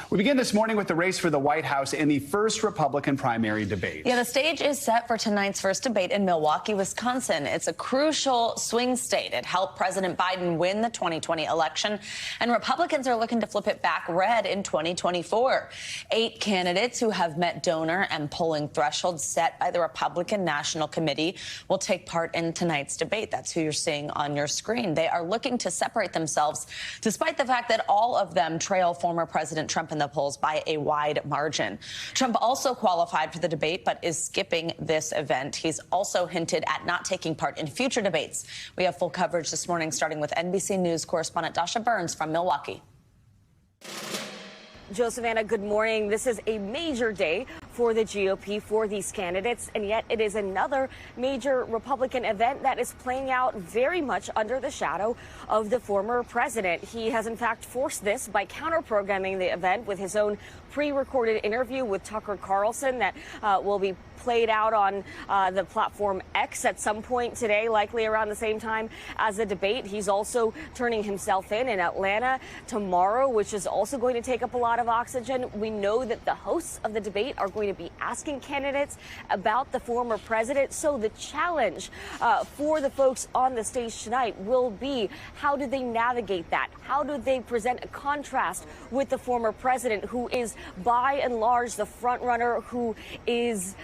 We begin this morning with the race for the White House in the first Republican primary debate. Yeah, the stage is set for tonight's first debate in Milwaukee, Wisconsin. It's a crucial swing state. It helped President Biden win the 2020 election, and Republicans are looking to flip it back red in 2024. 8 candidates who have met donor and polling thresholds set by the Republican National Committee will take part in tonight's debate. That's who you're seeing on your screen. They are looking to separate themselves, despite the fact that all of them trail former President Trump in the polls by a wide margin. Trump also qualified for the debate, but is skipping this event. He's also hinted at not taking part in future debates. We have full coverage this morning, starting with NBC News correspondent Dasha Burns from Milwaukee. Joe, Savannah, good morning. This is a major day for the GOP, for these candidates, and yet it is another major Republican event that is playing out very much under the shadow of the former president. He has, in fact, forced this by counter-programming the event with his own pre-recorded interview with Tucker Carlson that will be played out on the platform X at some point today, likely around the same time as the debate. He's also turning himself in Atlanta tomorrow, which is also going to take up a lot of oxygen. We know that the hosts of the debate are going to be asking candidates about the former president. So the challenge for the folks on the stage tonight will be, how do they navigate that? How do they present a contrast with the former president, who is by and large the front runner, who is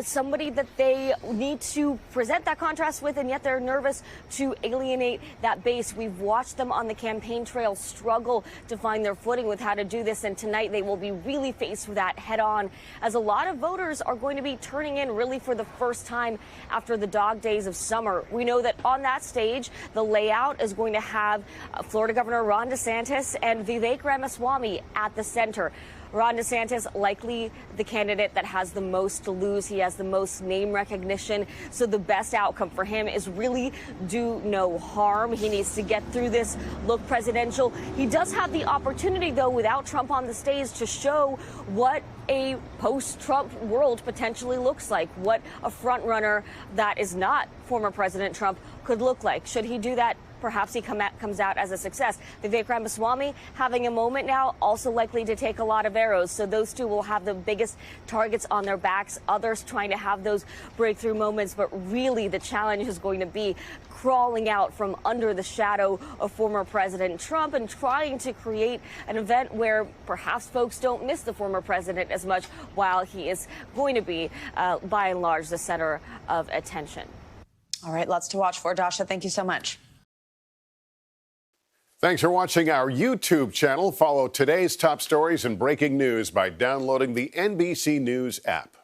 somebody that they need to present that contrast with, and yet they're nervous to alienate that base. We've watched them on the campaign trail struggle to find their footing with how to do this, and tonight they will be really faced with that head on, as a lot of voters are going to be turning in really for the first time after the dog days of summer. We know that on that stage, the layout is going to have Florida Governor Ron DeSantis and Vivek Ramaswamy at the center. Ron DeSantis, likely the candidate that has the most to lose. He has the most name recognition. So the best outcome for him is really do no harm. He needs to get through this, look presidential. He does have the opportunity, though, without Trump on the stage, to show what a post-Trump world potentially looks like, what a front runner that is not former President Trump could look like. Should he do that? Perhaps he comes out as a success. Vivek Ramaswamy having a moment now, also likely to take a lot of arrows. So those two will have the biggest targets on their backs. Others trying to have those breakthrough moments. But really, the challenge is going to be crawling out from under the shadow of former President Trump and trying to create an event where perhaps folks don't miss the former president as much, while he is going to be, by and large, the center of attention. All right, lots to watch for. Dasha, thank you so much. Thanks for watching our YouTube channel. Follow today's top stories and breaking news by downloading the NBC News app.